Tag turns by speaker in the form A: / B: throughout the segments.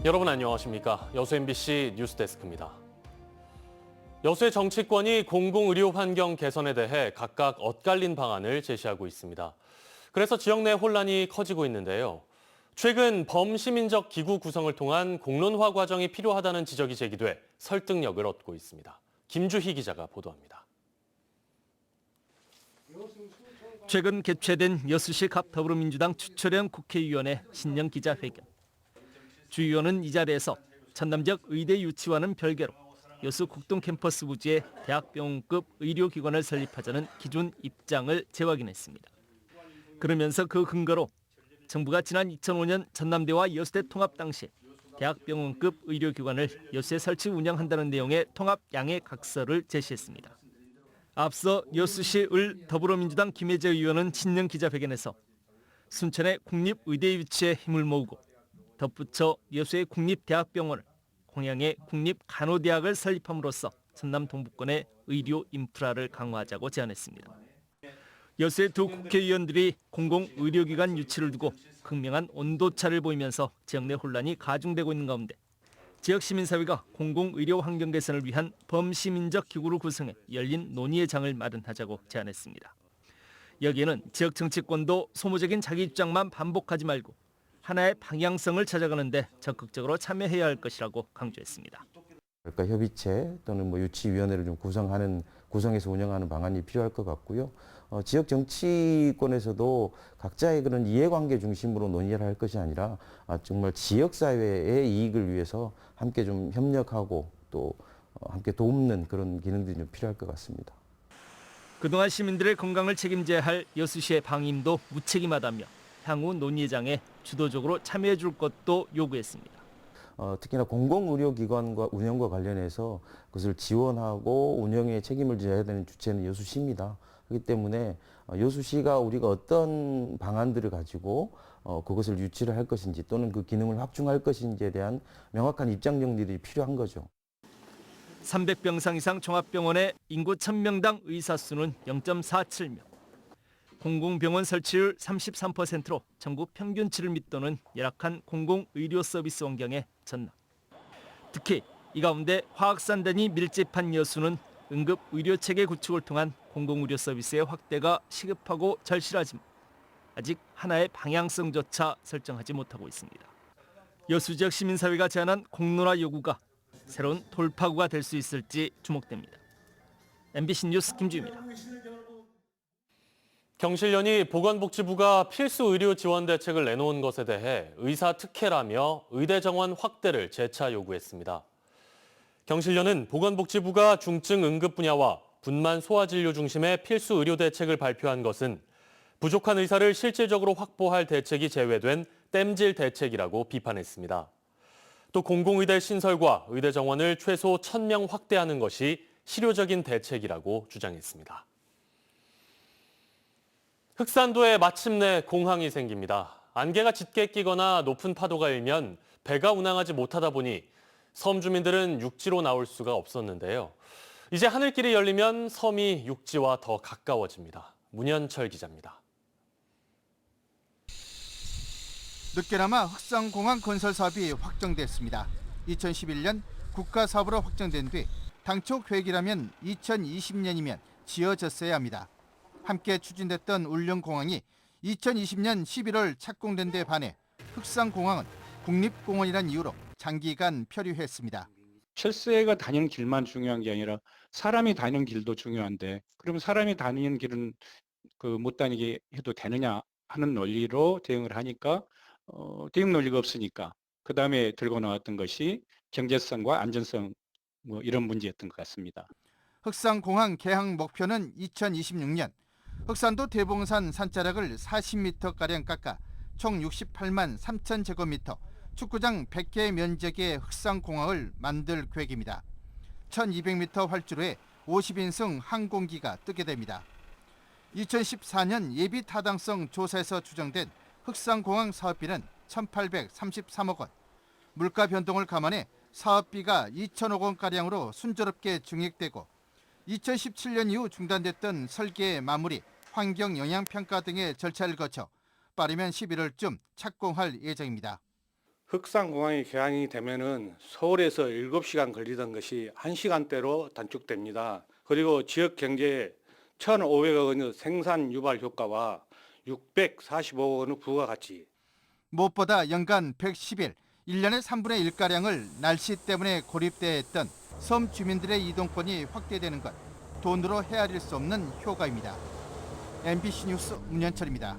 A: 여러분 안녕하십니까? 여수 MBC 뉴스데스크입니다. 여수의 정치권이 공공의료 환경 개선에 대해 각각 엇갈린 방안을 제시하고 있습니다. 그래서 지역 내 혼란이 커지고 있는데요. 최근 범시민적 기구 구성을 통한 공론화 과정이 필요하다는 지적이 제기돼 설득력을 얻고 있습니다. 김주희 기자가 보도합니다.
B: 최근 개최된 여수시 갑 더불어민주당 추철현 국회의원의 신년 기자회견. 주 의원은 이 자리에서 전남지역 의대 유치와는 별개로 여수 국동 캠퍼스 부지에 대학병원급 의료기관을 설립하자는 기존 입장을 재확인했습니다. 그러면서 그 근거로 정부가 지난 2005년 전남대와 여수대 통합 당시 대학병원급 의료기관을 여수에 설치 운영한다는 내용의 통합 양해각서를 제시했습니다. 앞서 여수시 을 더불어민주당 김혜재 의원은 신년 기자회견에서 순천의 국립의대 유치에 힘을 모으고 덧붙여 여수의 국립대학병원을, 공양의 국립간호대학을 설립함으로써 전남 동부권의 의료 인프라를 강화하자고 제안했습니다. 여수의 두 국회의원들이 공공의료기관 유치를 두고 극명한 온도차를 보이면서 지역 내 혼란이 가중되고 있는 가운데 지역 시민사회가 공공의료 환경 개선을 위한 범시민적 기구를 구성해 열린 논의의 장을 마련하자고 제안했습니다. 여기에는 지역 정치권도 소모적인 자기 입장만 반복하지 말고 하나의 방향성을 찾아가는데 적극적으로 참여해야 할 것이라고 강조했습니다.
C: 그러니까 협의체 또는 유치위원회를 좀 구성해서 운영하는 방안이 필요할 것 같고요. 지역 정치권에서도 각자의 그런 이해관계 중심으로 논의를 할 것이 아니라 정말 지역사회의 이익을 위해서 함께 좀 협력하고 또 함께 돕는 그런 기능들이 좀 필요할 것 같습니다.
B: 그동안 시민들의 건강을 책임져야 할 여수시의 방임도 무책임하다며 향후 논의장에 주도적으로 참여해 줄 것도 요구했습니다.
C: 특히나 공공의료기관과 운영과 관련해서 그것을 지원하고 운영에 책임을 져야 되는 주체는 여수시입니다. 그렇기 때문에 여수시가 우리가 어떤 방안들을 가지고 그것을 유치를 할 것인지 또는 그 기능을 확충할 것인지에 대한 명확한 입장 정리들이 필요한 거죠.
B: 300병상 이상 종합병원의 인구 1000명당 의사 수는 0.47명. 공공병원 설치율 33%로 전국 평균치를 밑도는 열악한 공공의료 서비스 환경의 전남. 특히 이 가운데 화학산단이 밀집한 여수는 응급의료체계 구축을 통한 공공의료 서비스의 확대가 시급하고 절실하지만 아직 하나의 방향성조차 설정하지 못하고 있습니다. 여수 지역 시민사회가 제안한 공론화 요구가 새로운 돌파구가 될 수 있을지 주목됩니다. MBC 뉴스 김주희입니다.
A: 경실련이 보건복지부가 필수 의료 지원 대책을 내놓은 것에 대해 의사 특혜라며 의대 정원 확대를 재차 요구했습니다. 경실련은 보건복지부가 중증 응급 분야와 분만 소아진료 중심의 필수 의료 대책을 발표한 것은 부족한 의사를 실질적으로 확보할 대책이 제외된 땜질 대책이라고 비판했습니다. 또 공공의대 신설과 의대 정원을 최소 1000명 확대하는 것이 실효적인 대책이라고 주장했습니다. 흑산도에 마침내 공항이 생깁니다. 안개가 짙게 끼거나 높은 파도가 일면 배가 운항하지 못하다 보니 섬 주민들은 육지로 나올 수가 없었는데요. 이제 하늘길이 열리면 섬이 육지와 더 가까워집니다. 문현철 기자입니다.
D: 늦게나마 흑산공항 건설 사업이 확정됐습니다. 2011년 국가사업으로 확정된 뒤 당초 계획이라면 2020년이면 지어졌어야 합니다. 함께 추진됐던 울릉공항이 2020년 11월 착공된 데 반해 흑산공항은 국립공원이란 이유로 장기간 표류했습니다.
E: 철새가 다니는 길만 중요한 게 아니라 사람이 다니는 길도 중요한데 그럼 사람이 다니는 길은 못 다니게 해도 되느냐 하는 논리로 대응을 하니까 대응 논리가 없으니까 그다음에 들고 나왔던 것이 경제성과 안전성 이런 문제였던 것 같습니다.
D: 흑산공항 개항 목표는 2026년. 흑산도 대봉산 산자락을 40m가량 깎아 총 68만 3천 제곱미터, 축구장 100개 면적의 흑산공항을 만들 계획입니다. 1200m 활주로에 50인승 항공기가 뜨게 됩니다. 2014년 예비 타당성 조사에서 추정된 흑산공항 사업비는 1,833억 원. 물가 변동을 감안해 사업비가 2천억 원가량으로 순조롭게 증액되고 2017년 이후 중단됐던 설계 마무리, 환경 영향 평가 등의 절차를 거쳐 빠르면 11월쯤 착공할 예정입니다.
F: 흑산공항이 개항이 되면은 서울에서 7시간 걸리던 것이 1시간대로 단축됩니다. 그리고 지역 경제에 1,500억 원의 생산 유발 효과와 645억 원의 부가가치.
D: 무엇보다 연간 110일, 1년의 3분의 1가량을 날씨 때문에 고립돼 있던 섬 주민들의 이동권이 확대되는 것, 돈으로 헤아릴 수 없는 효과입니다. MBC 뉴스 문현철입니다.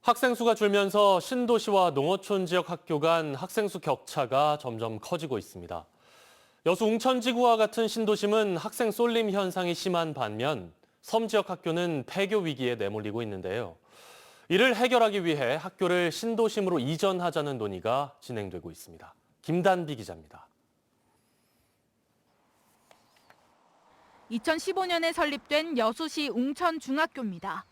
A: 학생 수가 줄면서 신도시와 농어촌 지역 학교 간 학생 수 격차가 점점 커지고 있습니다. 여수 웅천지구와 같은 신도심은 학생 쏠림 현상이 심한 반면 섬 지역 학교는 폐교 위기에 내몰리고 있는데요. 이를 해결하기 위해 학교를 신도심으로 이전하자는 논의가 진행되고 있습니다. 김단비 기자입니다.
G: 2015년에 설립된 여수시 웅천중학교입니다.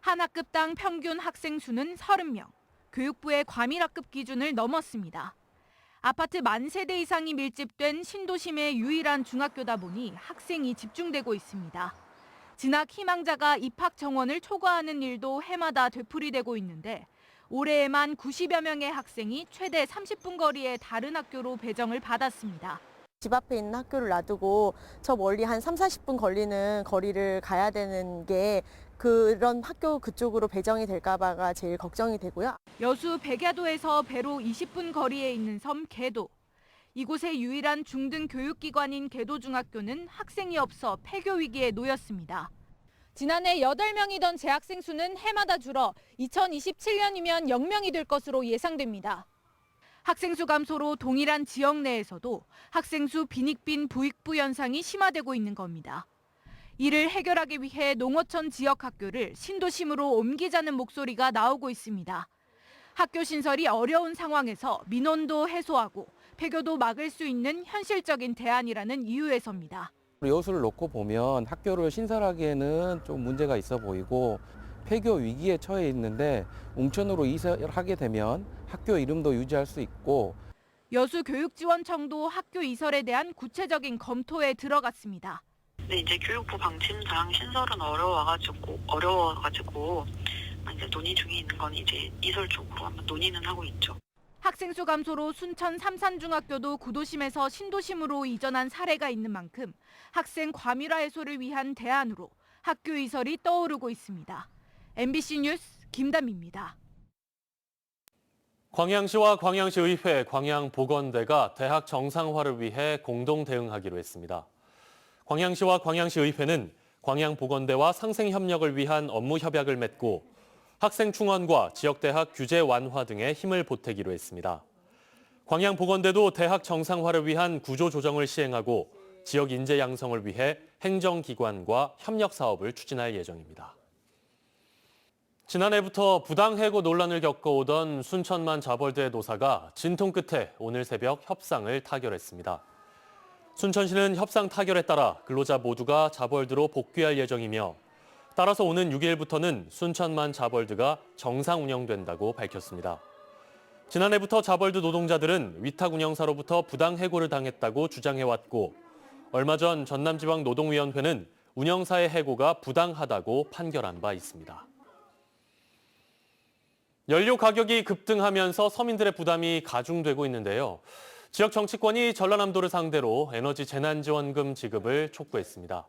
G: 한 학급당 평균 학생 수는 30명, 교육부의 과밀학급 기준을 넘었습니다. 아파트 만 세대 이상이 밀집된 신도심의 유일한 중학교다 보니 학생이 집중되고 있습니다. 진학 희망자가 입학 정원을 초과하는 일도 해마다 되풀이되고 있는데 올해에만 90여 명의 학생이 최대 30분 거리의 다른 학교로 배정을 받았습니다.
H: 집 앞에 있는 학교를 놔두고 저 멀리 한 3, 40분 걸리는 거리를 가야 되는 게 그런 학교 그쪽으로 배정이 될까 봐가 제일 걱정이 되고요.
G: 여수 백야도에서 배로 20분 거리에 있는 섬 개도. 이곳의 유일한 중등 교육기관인 개도중학교는 학생이 없어 폐교 위기에 놓였습니다. 지난해 8명이던 재학생 수는 해마다 줄어 2027년이면 0명이 될 것으로 예상됩니다. 학생 수 감소로 동일한 지역 내에서도 학생 수 빈익빈 부익부 현상이 심화되고 있는 겁니다. 이를 해결하기 위해 농어촌 지역 학교를 신도심으로 옮기자는 목소리가 나오고 있습니다. 학교 신설이 어려운 상황에서 민원도 해소하고 폐교도 막을 수 있는 현실적인 대안이라는 이유에서입니다.
I: 여수를 놓고 보면 학교를 신설하기에는 좀 문제가 있어 보이고 폐교 위기에 처해 있는데 웅천으로 이설하게 되면 학교 이름도 유지할 수 있고
G: 여수교육지원청도 학교 이설에 대한 구체적인 검토에 들어갔습니다.
J: 근데 이제 교육부 방침상 신설은 어려워가지고 이제 논의 중에 있는 건 이제 이설 쪽으로 한번 논의는 하고 있죠.
G: 학생 수 감소로 순천 삼산중학교도 구도심에서 신도심으로 이전한 사례가 있는 만큼 학생 과밀화 해소를 위한 대안으로 학교 이설이 떠오르고 있습니다. MBC 뉴스 김담입니다.
A: 광양시와 광양시의회, 광양보건대가 대학 정상화를 위해 공동 대응하기로 했습니다. 광양시와 광양시의회는 광양보건대와 상생협력을 위한 업무 협약을 맺고 학생 충원과 지역대학 규제 완화 등에 힘을 보태기로 했습니다. 광양보건대도 대학 정상화를 위한 구조조정을 시행하고 지역 인재 양성을 위해 행정기관과 협력 사업을 추진할 예정입니다. 지난해부터 부당해고 논란을 겪어오던 순천만 자벌대 노사가 진통 끝에 오늘 새벽 협상을 타결했습니다. 순천시는 협상 타결에 따라 근로자 모두가 자벌드로 복귀할 예정이며 따라서 오는 6일부터는 순천만 자벌드가 정상 운영된다고 밝혔습니다. 지난해부터 자벌드 노동자들은 위탁 운영사로부터 부당해고를 당했다고 주장해왔고 얼마 전 전남지방노동위원회는 운영사의 해고가 부당하다고 판결한 바 있습니다. 연료 가격이 급등하면서 서민들의 부담이 가중되고 있는데요. 지역 정치권이 전라남도를 상대로 에너지 재난지원금 지급을 촉구했습니다.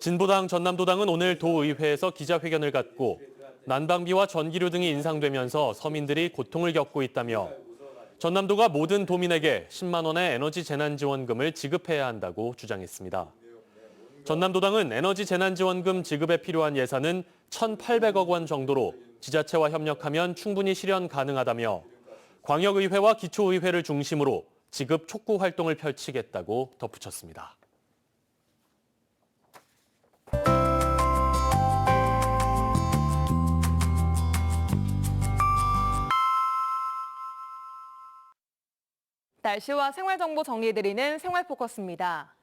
A: 진보당 전남도당은 오늘 도의회에서 기자회견을 갖고 난방비와 전기료 등이 인상되면서 서민들이 고통을 겪고 있다며 전남도가 모든 도민에게 10만 원의 에너지 재난지원금을 지급해야 한다고 주장했습니다. 전남도당은 에너지 재난지원금 지급에 필요한 예산은 1,800억 원 정도로 지자체와 협력하면 충분히 실현 가능하다며 광역의회와 기초의회를 중심으로 지급 촉구 활동을 펼치겠다고 덧붙였습니다.
K: 날씨와 생활정보 정리해드리는 생활포커스입니다.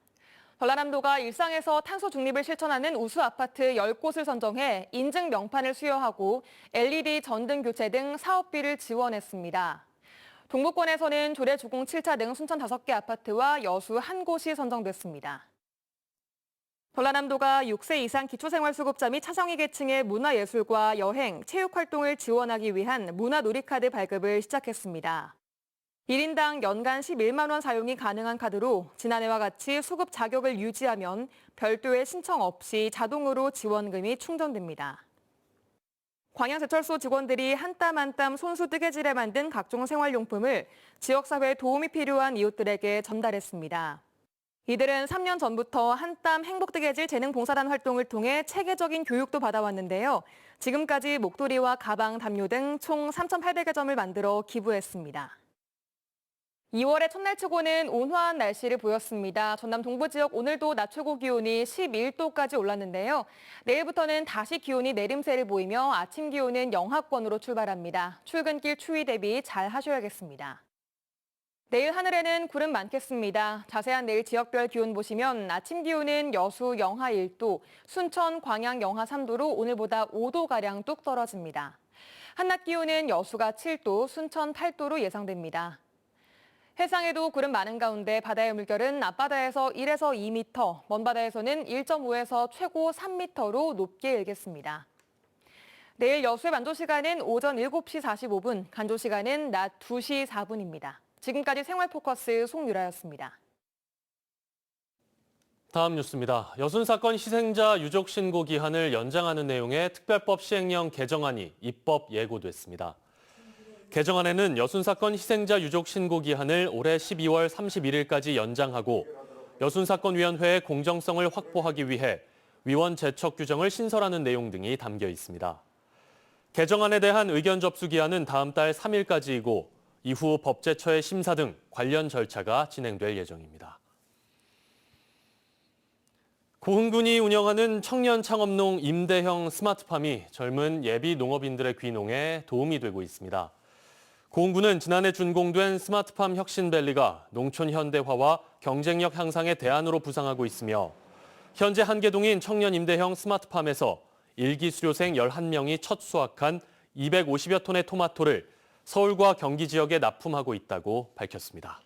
K: 전라남도가 일상에서 탄소 중립을 실천하는 우수 아파트 10곳을 선정해 인증 명판을 수여하고 LED 전등 교체 등 사업비를 지원했습니다. 동부권에서는 조례 주공 7차 등 순천 5개 아파트와 여수 1곳이 선정됐습니다. 전라남도가 6세 이상 기초생활수급자 및 차상위 계층의 문화예술과 여행, 체육활동을 지원하기 위한 문화놀이카드 발급을 시작했습니다. 1인당 연간 11만 원 사용이 가능한 카드로 지난해와 같이 수급 자격을 유지하면 별도의 신청 없이 자동으로 지원금이 충전됩니다. 광양제철소 직원들이 한 땀 한 땀 손수 뜨개질에 만든 각종 생활용품을 지역사회에 도움이 필요한 이웃들에게 전달했습니다. 이들은 3년 전부터 한 땀 행복뜨개질 재능봉사단 활동을 통해 체계적인 교육도 받아왔는데요. 지금까지 목도리와 가방, 담요 등 총 3,800여 점을 만들어 기부했습니다. 2월의 첫날치고는 온화한 날씨를 보였습니다. 전남 동부 지역 오늘도 낮 최고 기온이 11도까지 올랐는데요. 내일부터는 다시 기온이 내림세를 보이며 아침 기온은 영하권으로 출발합니다. 출근길 추위 대비 잘 하셔야겠습니다. 내일 하늘에는 구름 많겠습니다. 자세한 내일 지역별 기온 보시면 아침 기온은 여수 영하 1도, 순천, 광양 영하 3도로 오늘보다 5도가량 뚝 떨어집니다. 한낮 기온은 여수가 7도, 순천 8도로 예상됩니다. 해상에도 구름 많은 가운데 바다의 물결은 앞바다에서 1에서 2m, 먼바다에서는 1.5에서 최고 3m로 높게 일겠습니다. 내일 여수의 만조시간은 오전 7시 45분, 간조시간은 낮 2시 4분입니다. 지금까지 생활포커스 송유라였습니다.
A: 다음 뉴스입니다. 여순사건 희생자 유족 신고 기한을 연장하는 내용의 특별법 시행령 개정안이 입법 예고됐습니다. 개정안에는 여순사건 희생자 유족 신고 기한을 올해 12월 31일까지 연장하고 여순사건위원회의 공정성을 확보하기 위해 위원 제척 규정을 신설하는 내용 등이 담겨 있습니다. 개정안에 대한 의견 접수 기한은 다음 달 3일까지이고 이후 법제처의 심사 등 관련 절차가 진행될 예정입니다. 고흥군이 운영하는 청년 창업농 임대형 스마트팜이 젊은 예비 농업인들의 귀농에 도움이 되고 있습니다. 고흥군은 지난해 준공된 스마트팜 혁신밸리가 농촌 현대화와 경쟁력 향상의 대안으로 부상하고 있으며 현재 한계동인 청년 임대형 스마트팜에서 일기 수료생 11명이 첫 수확한 250여 톤의 토마토를 서울과 경기 지역에 납품하고 있다고 밝혔습니다.